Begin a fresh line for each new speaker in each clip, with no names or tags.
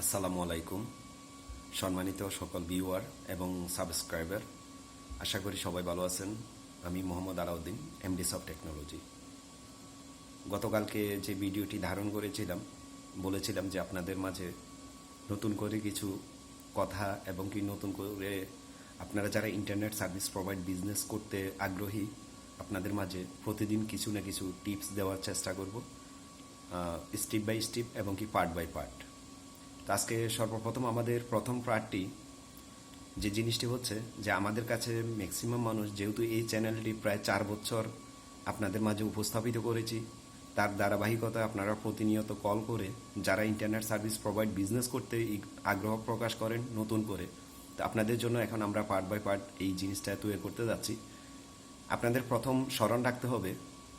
আসসালামু আলাইকুম সম্মানিত সকল ভিউয়ার এবং সাবস্ক্রাইবার, আশা করি সবাই ভালো আছেন। আমি Mohammad Alauddin, MD of technology. গতকালকে যে ভিডিওটি ধারণ করেছিলাম, বলেছিলাম যে আপনাদের মাঝে নতুন করে কিছু কথা এবং কি নতুন করে আপনারা যারা ইন্টারনেট সার্ভিস প্রোভাইড বিজনেস করতে আগ্রহী, আপনাদের মাঝে প্রতিদিন কিছু না কিছু টিপস দেওয়ার চেষ্টা করব, স্টেপ বাই স্টেপ এবং কি পার্ট বাই পার্ট। তো আজকে সর্বপ্রথম আমাদের প্রথম পার্টটি যে জিনিসটি হচ্ছে যে আমাদের কাছে ম্যাক্সিমাম মানুষ, যেহেতু এই চ্যানেলটি প্রায় 4 বছর আপনাদের মাঝে উপস্থাপিত করেছি, তার ধারাবাহিকতা আপনারা প্রতিনিয়ত কল করে যারা ইন্টারনেট সার্ভিস প্রোভাইড বিজনেস করতে আগ্রহ প্রকাশ করেন নতুন করে, তো আপনাদের জন্য এখন আমরা পার্ট বাই পার্ট এই জিনিসটা তৈরি করতে যাচ্ছি। আপনাদের প্রথম স্মরণ রাখতে হবে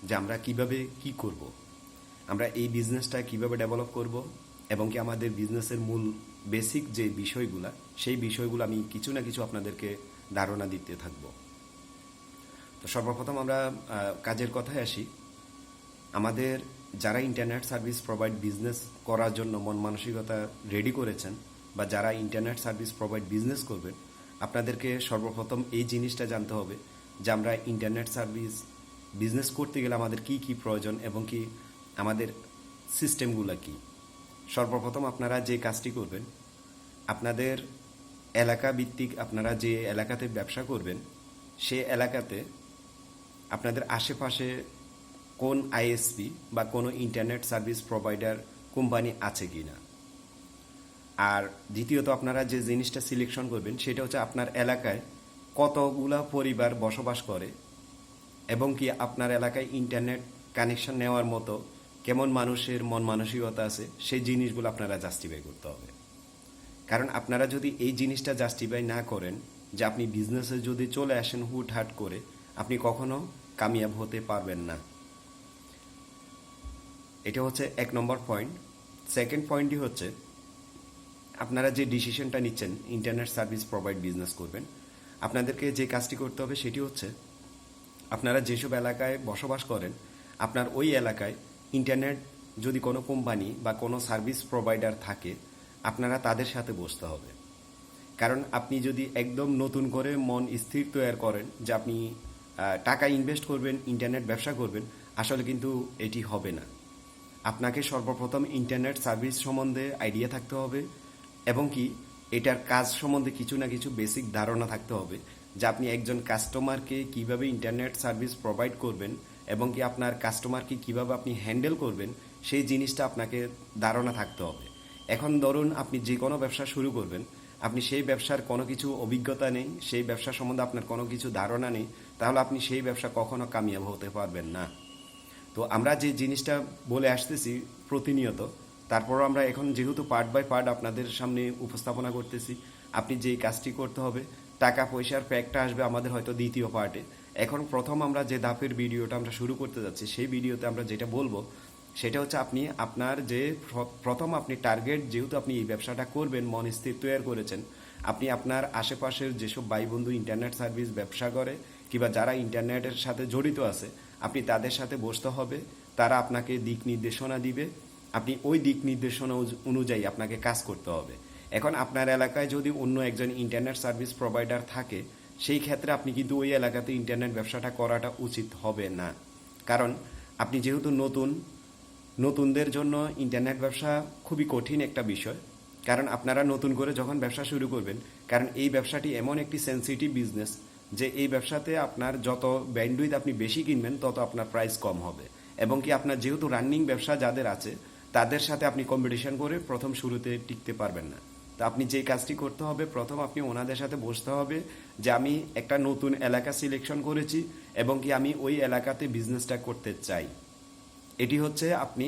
যে আমরা কিভাবে কি করব, আমরা এই বিজনেসটা কিভাবে ডেভেলপ করব এবং কি আমাদের বিজনেসের মূল বেসিক যে বিষয়গুলো, সেই বিষয়গুলো আমি কিছু না কিছু আপনাদেরকে ধারণা দিতে থাকব। তো সর্বপ্রথম আমরা কাজের কথায় আসি। আমাদের যারা ইন্টারনেট সার্ভিস প্রোভাইড বিজনেস করার জন্য মন মানসিকতা রেডি করেছেন বা যারা ইন্টারনেট সার্ভিস প্রোভাইড বিজনেস করবেন, আপনাদেরকে সর্বপ্রথম এই জিনিসটা জানতে হবে যে আমরা ইন্টারনেট সার্ভিস বিজনেস করতে গেলে আমাদের কি কি প্রয়োজন এবং কি আমাদের সিস্টেমগুলো কি। সর্বপ্রথম আপনারা যে কাজটি করবেন, আপনাদের এলাকা ভিত্তিক আপনারা যে এলাকাতে ব্যবসা করবেন, সে এলাকাতে আপনাদের আশেপাশে কোন আইএসপি বা কোনো ইন্টারনেট সার্ভিস প্রোভাইডার কোম্পানি আছে কি না। আর দ্বিতীয়ত আপনারা যে জিনিসটা সিলেকশন করবেন সেটা হচ্ছে আপনার এলাকায় কতগুলা পরিবার বসবাস করে এবং কি আপনার এলাকায় ইন্টারনেট কানেকশন নেওয়ার মতো কেমন মানুষের মন মানসিকতা আছে, সেই জিনিসগুলো আপনারা জাস্টিফাই করতে হবে। কারণ আপনারা যদি এই জিনিসটা জাস্টিফাই না করেন, যে আপনি বিজনেসে যদি চলে আসেন হুটহাট করে, আপনি কখনো কামিয়াব হতে পারবেন না। এটা হচ্ছে 1 নম্বর পয়েন্ট। সেকেন্ড পয়েন্টটি হচ্ছে আপনারা যে ডিসিশনটা নিচ্ছেন ইন্টারনেট সার্ভিস প্রোভাইড বিজনেস করবেন, আপনাদেরকে যে কাজটি করতে হবে সেটি হচ্ছে আপনারা যেসব এলাকায় বসবাস করেন, আপনার ওই এলাকায় ইন্টারনেট যদি কোনো কোম্পানি বা কোনো সার্ভিস প্রোভাইডার থাকে, আপনারা তাদের সাথে বসতে হবে। কারণ আপনি যদি একদম নতুন করে মন স্থির তৈরি করেন যে আপনি টাকা ইনভেস্ট করবেন, ইন্টারনেট ব্যবসা করবেন, আসলে কিন্তু এটি হবে না। আপনাকে সর্বপ্রথম ইন্টারনেট সার্ভিস সম্বন্ধে আইডিয়া থাকতে হবে এবং কি এটার কাজ সম্বন্ধে কিছু না কিছু বেসিক ধারণা থাকতে হবে, যে আপনি একজন কাস্টমারকে কিভাবে ইন্টারনেট সার্ভিস প্রোভাইড করবেন এবং কি আপনার কাস্টমারকে কিভাবে আপনি হ্যান্ডেল করবেন, সেই জিনিসটা আপনাকে ধারণা থাকতে হবে। এখন ধরুন আপনি যে কোনো ব্যবসা শুরু করবেন, আপনি সেই ব্যবসার কোনো কিছু অভিজ্ঞতা নেই, সেই ব্যবসা সম্বন্ধে আপনার কোনো কিছু ধারণা নেই, তাহলে আপনি সেই ব্যবসা কখনো কামিয়াব হতে পারবেন না। তো আমরা যে জিনিসটা বলে আসতেছি প্রতিনিয়ত, তারপরও আমরা এখন যেহেতু পার্ট বাই পার্ট আপনাদের সামনে উপস্থাপনা করতেছি, আপনি যেই কাজটি করতে হবে, টাকা পয়সার প্যাকটা আসবে আমাদের হয়তো দ্বিতীয় পার্টে। এখন প্রথম আমরা যে ধাপের ভিডিওটা আমরা শুরু করতে যাচ্ছি, সেই ভিডিওতে আমরা যেটা বলবো সেটা হচ্ছে আপনি আপনার যে প্রথম আপনি টার্গেট, যেহেতু আপনি এই ব্যবসাটা করবেন মন স্থির তৈরি করেছেন, আপনি আপনার আশেপাশের যেসব ভাই বন্ধু ইন্টারনেট সার্ভিস ব্যবসা করে কিংবা যারা ইন্টারনেটের সাথে জড়িত আছে, আপনি তাদের সাথে বসতে হবে। তারা আপনাকে দিক নির্দেশনা দিবে, আপনি ওই দিক নির্দেশনা অনুযায়ী আপনাকে কাজ করতে হবে। এখন আপনার এলাকায় যদি অন্য একজন ইন্টারনেট সার্ভিস প্রোভাইডার থাকে, সেই ক্ষেত্রে আপনি কিন্তু ওই এলাকাতে ইন্টারনেট ব্যবসাটা করাটা উচিত হবে না। কারণ আপনি যেহেতু নতুনদের জন্য ইন্টারনেট ব্যবসা খুবই কঠিন একটা বিষয়। কারণ আপনারা নতুন করে যখন ব্যবসা শুরু করবেন, কারণ এই ব্যবসাটি এমন একটি সেন্সিটিভ বিজনেস যে এই ব্যবসাতে আপনার যত ব্যান্ডউইথ আপনি বেশি কিনবেন তত আপনার প্রাইস কম হবে এবং কি আপনার যেহেতু রানিং ব্যবসা যাদের আছে তাদের সাথে আপনি কম্পিটিশন করে প্রথম শুরুতে টিকতে পারবেন না। তো আপনি যে কাজটি করতে হবে, প্রথম আপনি ওনাদের সাথে বসতে হবে যে আমি একটা নতুন এলাকা সিলেকশন করেছি এবং কি আমি ওই এলাকাতে বিজনেসটা করতে চাই। এটি হচ্ছে আপনি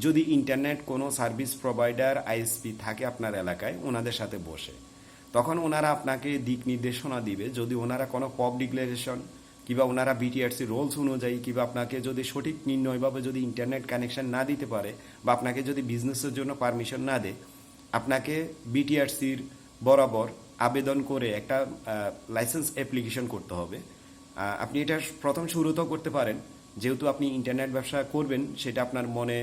যদি ইন্টারনেট কোনো সার্ভিস প্রোভাইডার আইএসপি থাকে আপনার এলাকায়, ওনাদের সাথে বসে তখন ওনারা আপনাকে দিক নির্দেশনা দিবে। যদি ওনারা কোনো পব ডিক্লারেশন কিংবা ওনারা বিটিআরসি রোলস অনুযায়ী কিংবা আপনাকে যদি সঠিক নির্ণয়ভাবে যদি ইন্টারনেট কানেকশন না দিতে পারে বা আপনাকে যদি বিজনেসের জন্য পারমিশন না দেয়, আপনাকে বিটিআরসির বরাবর আবেদন করে একটা লাইসেন্স অ্যাপ্লিকেশন করতে হবে। আপনি এটা প্রথম শুরুতেও করতে পারেন, যেহেতু আপনি ইন্টারনেট ব্যবসা করবেন সেটা আপনার মনে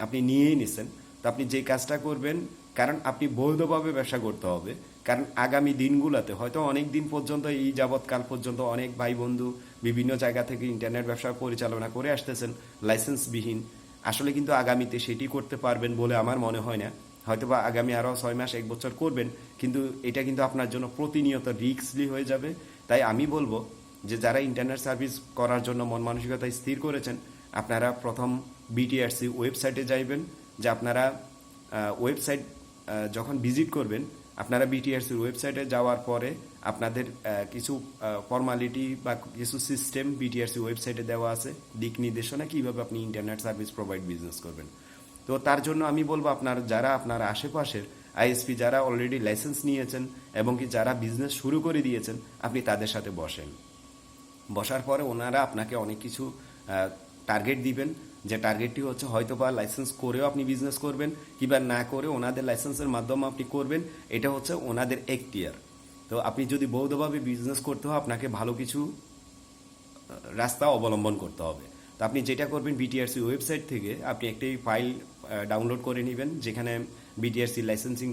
আপনি নিয়েই নিছেন। তো আপনি যে কাজটা করবেন, কারণ আপনি বৈধভাবে ব্যবসা করতে হবে। কারণ আগামী দিনগুলোতে হয়তো অনেক দিন পর্যন্ত এই যাবৎকাল পর্যন্ত অনেক ভাই বন্ধু বিভিন্ন জায়গা থেকে ইন্টারনেট ব্যবসা পরিচালনা করে আসতেছেন লাইসেন্সবিহীন। আসলে কিন্তু আগামীতে সেটি করতে পারবেন বলে আমার মনে হয় না। হয়তোবা আগামী আরও 6 মাস 1 বছর করবেন, কিন্তু এটা কিন্তু আপনার জন্য প্রতিনিয়ত রিস্কলি হয়ে যাবে। তাই আমি বলবো যে যারা ইন্টারনেট সার্ভিস করার জন্য মন মানসিকতা স্থির করেছেন, আপনারা প্রথম বিটিআরসি ওয়েবসাইটে যাইবেন। যে আপনারা ওয়েবসাইট যখন ভিজিট করবেন, আপনারা বিটিআরসির ওয়েবসাইটে যাওয়ার পরে আপনাদের কিছু ফর্মালিটি বা কিছু সিস্টেম বিটিআরসি ওয়েবসাইটে দেওয়া আছে, দিক নির্দেশনা কীভাবে আপনি ইন্টারনেট সার্ভিস প্রোভাইড বিজনেস করবেন। তো তার জন্য আমি বলবো যারা আপনার আশেপাশের আইএসপি যারা অলরেডি লাইসেন্স নিয়েছেন এবং কি যারা বিজনেস শুরু করে দিয়েছেন, আপনি তাদের সাথে বসেন। বসার পরে ওনারা আপনাকে অনেক কিছু টার্গেট দিবেন, যে টার্গেটটি হচ্ছে হয়তোবা লাইসেন্স করেও আপনি বিজনেস করবেন কিংবা না করে ওনাদের লাইসেন্সের মাধ্যমে আপনি করবেন, এটা হচ্ছে ওনাদের এখতিয়ার। তো আপনি যদি বৈধভাবে বিজনেস করতে হয়, আপনাকে ভালো কিছু রাস্তা অবলম্বন করতে হবে। তো আপনি যেটা করবেন, বিটিআরসি ওয়েবসাইট থেকে আপনি একটি ফাইল ডাউনলোড করে নেবেন, যেখানে বিটিআরসি লাইসেন্সিং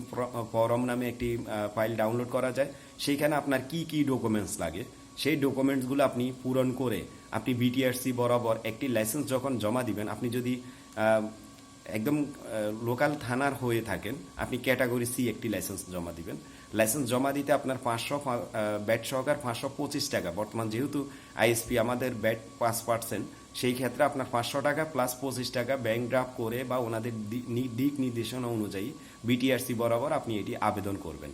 ফর্ম নামে একটি ফাইল ডাউনলোড করা যায়। সেইখানে আপনার কি কি ডকুমেন্টস লাগে সেই ডকুমেন্টসগুলো আপনি পূরণ করে আপনি বিটিআরসি বরাবর একটি লাইসেন্স যখন জমা দিবেন, আপনি যদি একদম লোকাল থানার হয়ে থাকেন, আপনি ক্যাটাগরি সি একটি লাইসেন্স জমা দিবেন। লাইসেন্স জমা দিতে আপনার 500 ব্যাট সহকার 525 টাকা, বর্তমান যেহেতু আইএসপি আমাদের ব্যাট 5%, সেই ক্ষেত্রে আপনার 500 টাকা প্লাস 25 টাকা ব্যাংক ড্রাফট করে বা ওনাদের দিক নির্দেশনা অনুযায়ী বিটিআরসি বরাবর আপনি এটি আবেদন করবেন।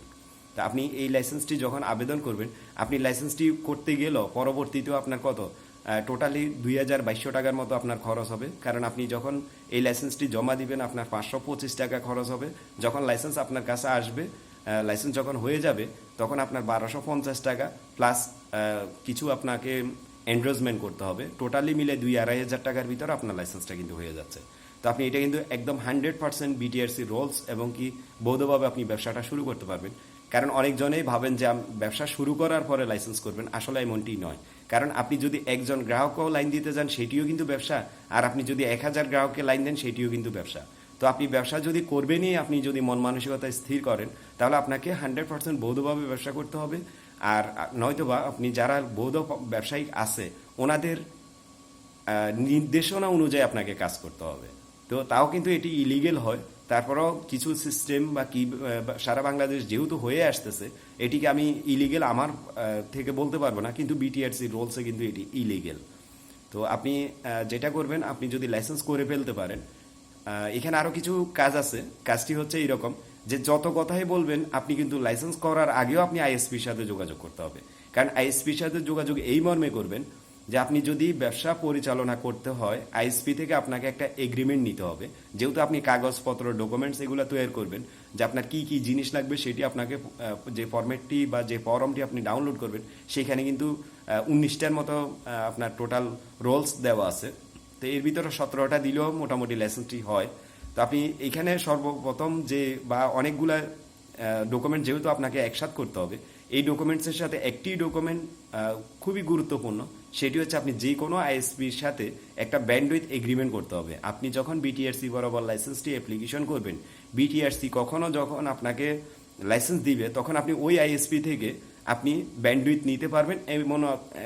তা আপনি এই লাইসেন্সটি যখন আবেদন করবেন, আপনি লাইসেন্সটি করতে গেলেও পরবর্তীতেও আপনার কত টোটালি 2200 টাকার মতো আপনার খরচ হবে। কারণ আপনি যখন এই লাইসেন্সটি জমা দিবেন, আপনার 525 টাকা খরচ হবে। যখন লাইসেন্স আপনার কাছে আসবে, লাইসেন্স যখন হয়ে যাবে, তখন আপনার 1250 টাকা প্লাস কিছু আপনাকে এনরোলমেন্ট করতে হবে। টোটালি মিলে 2-2500 টাকার ভিতরে আপনার লাইসেন্সটা কিন্তু হয়ে যাচ্ছে। তো আপনি এটা কিন্তু একদম 100% বিটিআরসি রোলস এবং কি বৈধভাবে আপনি ব্যবসাটা শুরু করতে পারবেন। কারণ অনেকজনেই ভাবেন যে ব্যবসা শুরু করার পরে লাইসেন্স করবেন, আসলে এমনটি নয়। কারণ আপনি যদি একজন গ্রাহককেও লাইন দিতে যান, সেটিও কিন্তু ব্যবসা। আর আপনি যদি 1000 গ্রাহককে লাইন দেন, সেটিও কিন্তু ব্যবসা। তো আপনি ব্যবসা যদি করবেনই, আপনি যদি মন মানসিকতা স্থির করেন, তাহলে আপনাকে 100% বৈধভাবে ব্যবসা করতে হবে। আর নয়তোবা আপনি যারা বৈধ ব্যবসায়িক আছে, ওনাদের নির্দেশনা অনুযায়ী আপনাকে কাজ করতে হবে। তো তাও কিন্তু এটি ইলিগেল হয়। তারপরেও কিছু সিস্টেম বা কি সারা বাংলাদেশ যেহেতু হয়ে আসতেছে, এটিকে আমি ইলিগেল আমার থেকে বলতে পারবো না, কিন্তু বিটিআরসি রুলসে কিন্তু এটি ইলিগেল। তো আপনি যেটা করবেন, আপনি যদি লাইসেন্স করে ফেলতে পারেন, এখানে আরও কিছু কাজ আছে। কাজটি হচ্ছে এইরকম যে যত কথাই বলবেন, আপনি কিন্তু লাইসেন্স করার আগেও আপনি আইএসপির সাথে যোগাযোগ করতে হবে। কারণ আইএসপির সাথে যোগাযোগ এই মর্মে করবেন যে আপনি যদি ব্যবসা পরিচালনা করতে হয়, আইএসপি থেকে আপনাকে একটা এগ্রিমেন্ট নিতে হবে। যেহেতু আপনি কাগজপত্র ডকুমেন্টস এগুলো তৈরি করবেন, যে আপনার কি কি জিনিস লাগবে সেটি আপনাকে যে ফরম্যাটটি বা যে ফর্মটি আপনি ডাউনলোড করবেন, সেখানে কিন্তু 19টার মতো আপনার টোটাল রোলস দেওয়া আছে। তো এর ভিতরে 17টা দিলেও মোটামুটি লাইসেন্সটি হয়। তো আপনি এখানে সর্বপ্রথম যে বা অনেকগুলা ডকুমেন্ট যেহেতু আপনাকে একসাথ করতে হবে, এই ডকুমেন্টসের সাথে একটি ডকুমেন্ট খুবই গুরুত্বপূর্ণ। সেটি হচ্ছে আপনি যে কোনো আইএসপির সাথে একটা ব্যান্ডউইথ এগ্রিমেন্ট করতে হবে। আপনি যখন বিটিআরসি বরাবর লাইসেন্সটি অ্যাপ্লিকেশন করবেন, বিটিআরসি কখনো যখন আপনাকে লাইসেন্স দিবে, তখন আপনি ওই আইএসপি থেকে আপনি ব্যান্ডউইথ নিতে পারবেন।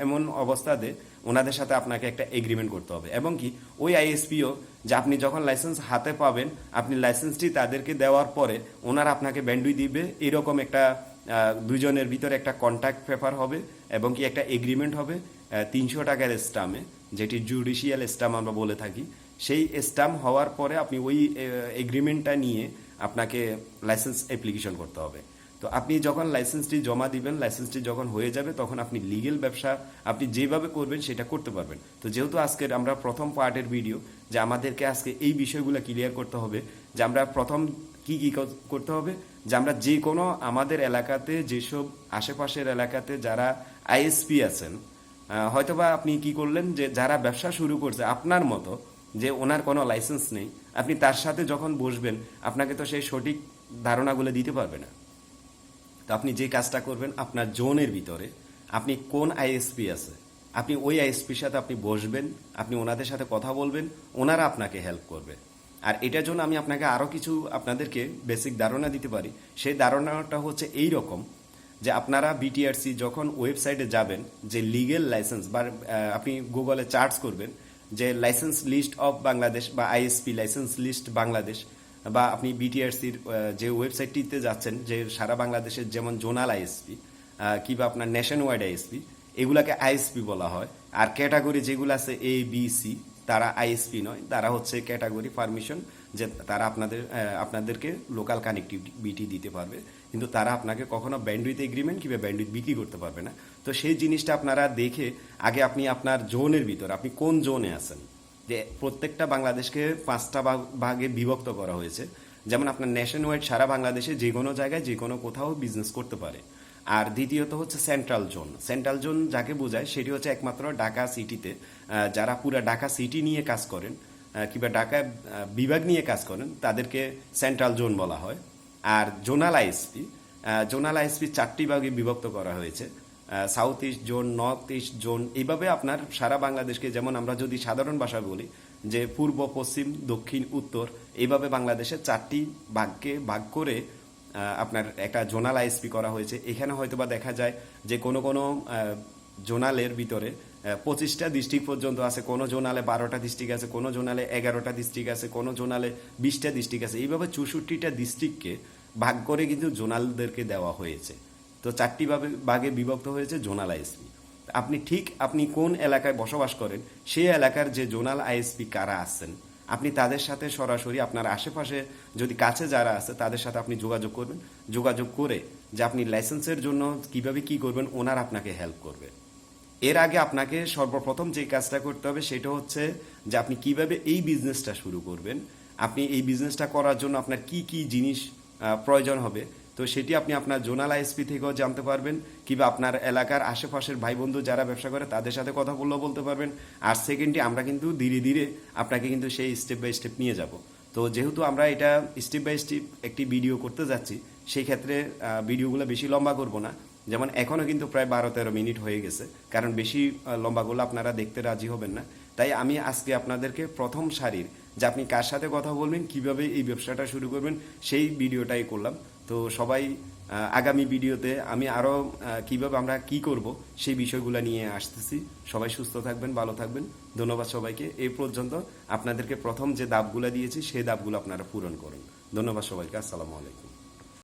এমন অবস্থাতে ওনাদের সাথে আপনাকে একটা এগ্রিমেন্ট করতে হবে। এবং কি ওই আইএসপিও যে আপনি যখন লাইসেন্স হাতে পাবেন, আপনি লাইসেন্সটি তাদেরকে দেওয়ার পরে ওনারা আপনাকে ব্যান্ডউইথ দিবে, এরকম একটা দুজনের ভিতরে একটা কন্ট্যাক্ট পেপার হবে এবং কি একটা এগ্রিমেন্ট হবে 300 টাকার স্টাম্পে, যেটি জুডিশিয়াল স্টাম্প আমরা বলে থাকি। সেই স্টাম্প হওয়ার পরে আপনি ওই এগ্রিমেন্টটা নিয়ে আপনাকে লাইসেন্স অ্যাপ্লিকেশন করতে হবে। তো আপনি যখন লাইসেন্সটি জমা দিবেন, লাইসেন্সটি যখন হয়ে যাবে, তখন আপনি লিগেল ব্যবসা আপনি যেভাবে করবেন সেটা করতে পারবেন। তো যেহেতু আজকের আমরা প্রথম পার্টের ভিডিও, যে আমাদেরকে আজকে এই বিষয়গুলো ক্লিয়ার করতে হবে, যে আমরা প্রথম কি কি করতে হবে, যে আমরা যে কোনো আমাদের এলাকাতে যেসব আশেপাশের এলাকাতে যারা আইএসপি আছেন, হয়তোবা আপনি কি করলেন যে যারা ব্যবসা শুরু করছে আপনার মতো, যে ওনার কোনো লাইসেন্স নেই, আপনি তার সাথে যখন বসবেন, আপনাকে তো সেই সঠিক ধারণাগুলো দিতে পারবে না। তো আপনি যে কাজটা করবেন, আপনার জোনের ভিতরে আপনি কোন আইএসপি আছে, আপনি ওই আইএসপির সাথে আপনি বসবেন, আপনি ওনাদের সাথে কথা বলবেন, ওনারা আপনাকে হেল্প করবে। আর এটার জন্য আমি আপনাকে আরও কিছু আপনাদেরকে বেসিক ধারণা দিতে পারি। সেই ধারণাটা হচ্ছে এই রকম যে আপনারা বিটিআরসি যখন ওয়েবসাইটে যাবেন, যে লিগেল লাইসেন্স বা আপনি গুগলে চার্জ করবেন যে লাইসেন্স লিস্ট অফ বাংলাদেশ বা আইএসপি লাইসেন্স লিস্ট বাংলাদেশ, বা আপনি বিটিআরসির যে ওয়েবসাইটটিতে যাচ্ছেন যে সারা বাংলাদেশের যেমন জোনাল আইএসপি কিংবা আপনার ন্যাশন ওয়াইড আইএসপি, এগুলাকে আইএসপি বলা হয়। আর ক্যাটাগরি যেগুলো আছে এ বি সি, তারা আইএসপি নয়, তারা হচ্ছে ক্যাটাগরি পারমিশন, যে তারা আপনাদেরকে লোকাল কানেক্টিভিটি দিতে পারবে, কিন্তু তারা আপনাকে কখনো ব্যান্ডউইথ এগ্রিমেন্ট কিংবা ব্যান্ডউইথ বিক্রি করতে পারবে না। তো সেই জিনিসটা আপনারা দেখে আগে আপনি আপনার জোনের ভিতর আপনি কোন জোনে আছেন, যে প্রত্যেকটা বাংলাদেশকে 5টা ভাগে বিভক্ত করা হয়েছে। যেমন আপনার ন্যাশন ওয়াইড সারা বাংলাদেশে যে কোনো জায়গায় যে কোনো কোথাও বিজনেস করতে পারে। আর দ্বিতীয়ত হচ্ছে সেন্ট্রাল জোন। সেন্ট্রাল জোন যাকে বোঝায় সেটি হচ্ছে একমাত্র ঢাকা সিটিতে যারা পুরো ঢাকা সিটি নিয়ে কাজ করেন কিংবা ঢাকা বিভাগ নিয়ে কাজ করেন তাদেরকে সেন্ট্রাল জোন বলা হয়। আর জোনাল আইএসপি, জোনাল আইএসপি 4টি ভাগে বিভক্ত করা হয়েছে, south east zone, north east zone. এইভাবে আপনার সারা বাংলাদেশকে, যেমন আমরা যদি সাধারণ ভাষায় বলি যে পূর্ব, পশ্চিম, দক্ষিণ, উত্তর, এইভাবে বাংলাদেশের 4টি ভাগকে ভাগ করে আপনার একটা জোনাল আইএসপি করা হয়েছে। এখানে হয়তোবা দেখা যায় যে কোনো কোনো জোনালের ভিতরে 25টা ডিস্ট্রিক্ট পর্যন্ত আছে, কোনো জোনালে 12টা ডিস্ট্রিক্ট আছে, কোনো জোনালে 11টা ডিস্ট্রিক্ট আছে, কোনো জোনালে 20টা ডিস্ট্রিক্ট আছে। এইভাবে 64টা ডিস্ট্রিক্টকে ভাগ করে কিন্তু জোনালদেরকে দেওয়া হয়েছে। তো 4টি ভাগে বিভক্ত হয়েছে জোনাল আইএসপি। আপনি কোন এলাকায় বসবাস করেন সেই এলাকার যে জোনাল আইএসপি কারা আছেন, আপনি তাদের সাথে সরাসরি আপনার আশেপাশে যদি কাছে যারা আছে তাদের সাথে আপনি যোগাযোগ করবেন। যোগাযোগ করে যে আপনি লাইসেন্সের জন্য কিভাবে কি করবেন, ওনারা আপনাকে হেল্প করবে। এর আগে আপনাকে সর্বপ্রথম যে কাজটা করতে হবে সেটা হচ্ছে যে আপনি কিভাবে এই বিজনেসটা শুরু করবেন, আপনি এই বিজনেসটা করার জন্য আপনার কি কি জিনিস প্রয়োজন হবে, তো সেটি আপনি আপনার জোনাল আইএসপি থেকেও জানতে পারবেন, কিংবা আপনার এলাকার আশেপাশের ভাই বন্ধু যারা ব্যবসা করে তাদের সাথে কথা বললেও বলতে পারবেন। আর সেকেন্ডলি আমরা কিন্তু ধীরে ধীরে আপনাকে কিন্তু সেই স্টেপ বাই স্টেপ নিয়ে যাব। তো যেহেতু আমরা এটা স্টেপ বাই স্টেপ একটি ভিডিও করতে যাচ্ছি, সেই ক্ষেত্রে ভিডিওগুলো বেশি লম্বা করব না। যেমন এখনও কিন্তু প্রায় 12-13 মিনিট হয়ে গেছে, কারণ বেশি লম্বাগুলো আপনারা দেখতে রাজি হবেন না। তাই আমি আজকে আপনাদেরকে প্রথম সারির যে আপনি কার সাথে কথা বলবেন, কিভাবে এই ব্যবসাটা শুরু করবেন, সেই ভিডিওটাই করলাম। তো সবাই আগামী ভিডিওতে আমি আরও কিভাবে আমরা কি করব সেই বিষয়গুলো নিয়ে আসতেছি। সবাই সুস্থ থাকবেন, ভালো থাকবেন। ধন্যবাদ সবাইকে। এই পর্যন্ত আপনাদেরকে প্রথম যে ধাপগুলো দিয়েছি সেই ধাপগুলো আপনারা পূরণ করুন। ধন্যবাদ সবাইকে। আসসালামু আলাইকুম।